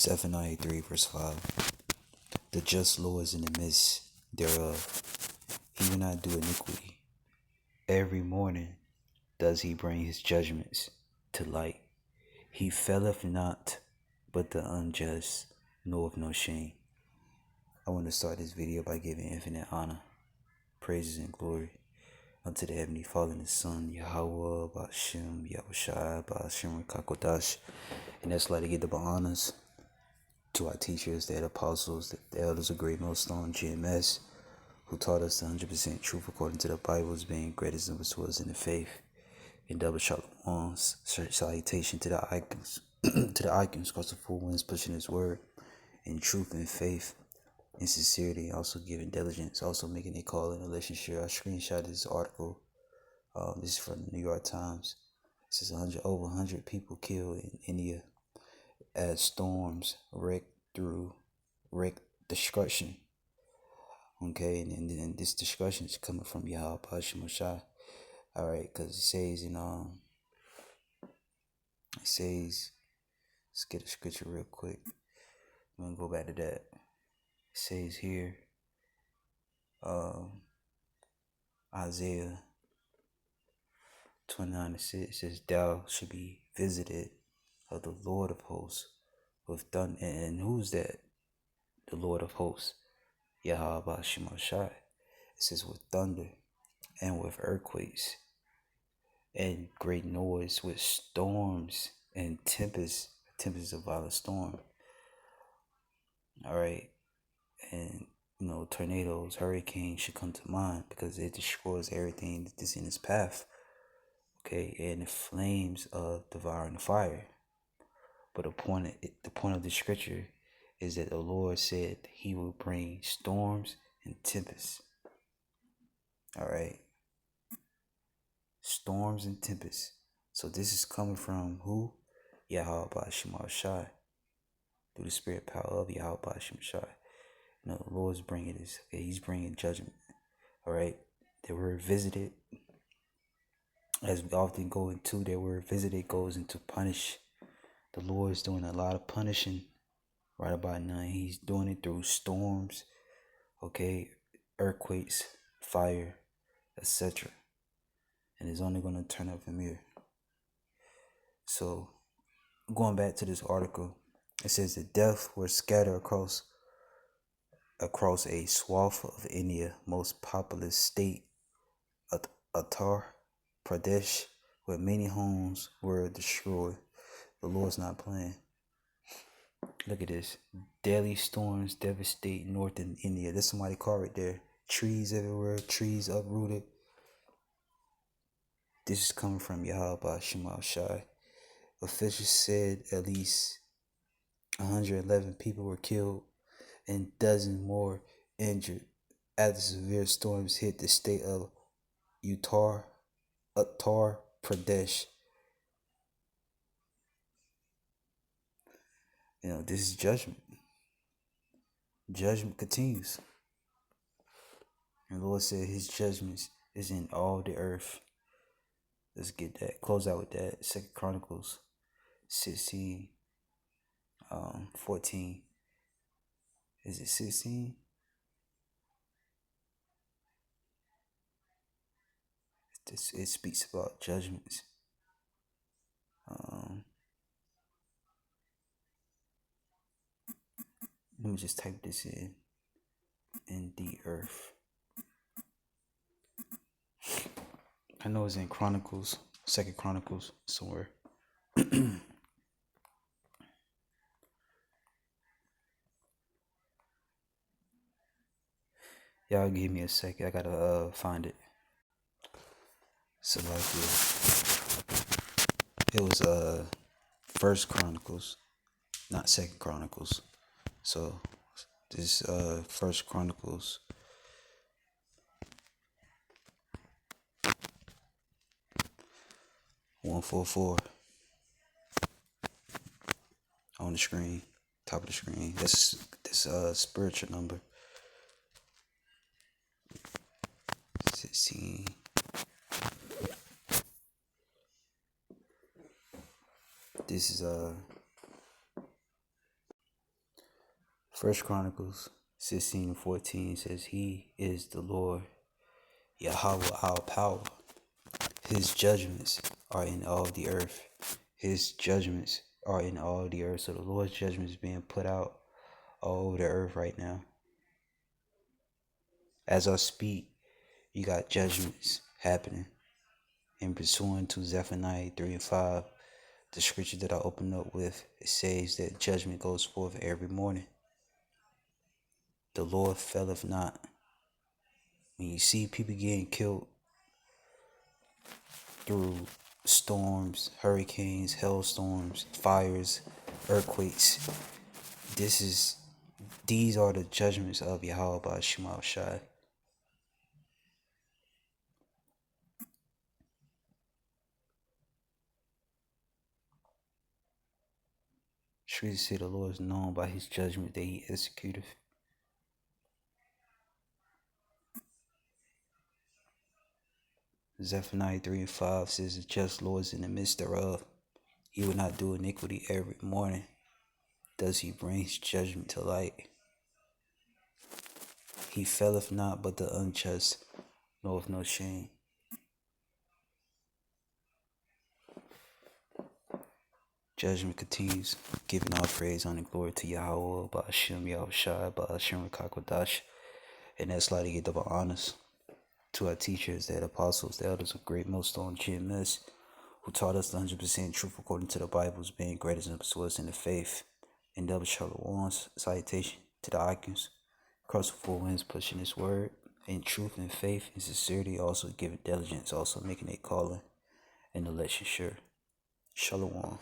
Zephaniah 3 verse 5. The just Lord is in the midst thereof. He will not do iniquity. Every morning does he bring his judgments to light. He faileth not, but the unjust knoweth no shame. I want to start this video by giving infinite honor, praises, and glory unto the Heavenly Father and His Son, Yahweh, Ba'ashem, Yahushua, Ba'ashem, Kakodash. And that's like to give the honors to our teachers, the apostles, the elders of Great Millstone, GMS, who taught us the 100% truth according to the Bibles, being greatest of us to us in the faith. And double shalom, salutation to the icons, to the icons, across the full winds, pushing His word in truth and faith and sincerity, also giving diligence, also making a call in relationship. I screenshot this article. This is from the New York Times. It says over 100 people killed in India as storms wreak destruction. Okay, and this destruction is coming from Yahweh Ba'ashem Shai. All right, because it says let's get a scripture real quick. I'm gonna go back to that. It says here, Isaiah 29:6 says, "Thou should be visited of the Lord of hosts with thunder." And who's that? The Lord of hosts, Yahweh Ba'ashem Shai. It says with thunder and with earthquakes and great noise, with storms and tempests of violent storm. All right, and tornadoes, hurricanes should come to mind because it destroys everything that's in its path. Okay, and the flames of devouring fire. But the point of the scripture is that the Lord said He will bring storms and tempests. All right, storms and tempests. So this is coming from who? Yahweh Ba'ashem Shai, through the spirit power of Yahweh Ba'ashem Shai. The Lord's bringing this. Okay, He's bringing judgment. All right, they were visited. As we often go into, their word visited goes into punish. The Lord is doing a lot of punishing right about now. He's doing it through storms, okay, earthquakes, fire, etc. And it's only going to turn up from here. So, going back to this article, it says the death were scattered across a swath of India, most populous state, Uttar Pradesh, where many homes were destroyed. The Lord's not playing. Look at this. Deadly storms devastate northern India. There's somebody called right there. Trees everywhere, trees uprooted. This is coming from Yahweh Ba'ashem Shai. Officials said at least 111 people were killed and dozens more injured after severe storms hit the state of Uttar Pradesh. This is judgment. Judgment continues. And the Lord said His judgments is in all the earth. Let's get that. Close out with that. 2 Chronicles 16, 14. Is it 16? It speaks about judgments. Let me just type this in the earth. I know it's in Chronicles, 2 Chronicles somewhere. Y'all give me a second. I gotta find it. So it was 1 Chronicles, not 2 Chronicles. So this 1 Chronicles 144 on the screen, top of the screen. This spiritual number 16. This is First Chronicles 16:14 says, He is the Lord, Yahweh our power. His judgments are in all the earth. His judgments are in all the earth. So the Lord's judgment is being put out all over the earth right now. As I speak, you got judgments happening. And pursuant to Zephaniah 3:5, the scripture that I opened up with, it says that judgment goes forth every morning. The Lord faileth not. When you see people getting killed through storms, hurricanes, hailstorms, fires, earthquakes, these are the judgments of Yahweh Ba'ashim Al-Shai. Scripture say the Lord is known by his judgment that he executeth. Zephaniah 3:5 says the just Lord is in the midst thereof. He will not do iniquity every morning. Does he bring his judgment to light? He faileth not, but the unjust knoweth no shame. Judgment continues, giving all praise, honor, and glory to Yahweh, Ba'ashim Yahushai, Ba'ashim Rakakwadash. And that's like to get double honors to our teachers, the apostles, the elders of Great Millstone GMS, who taught us the 100% truth according to the Bibles, being greatest and to us in the faith. And double shalom, salutation to the icons, across the four winds, pushing his word in truth and faith and sincerity, also giving diligence, also making a calling and election sure. Shalom.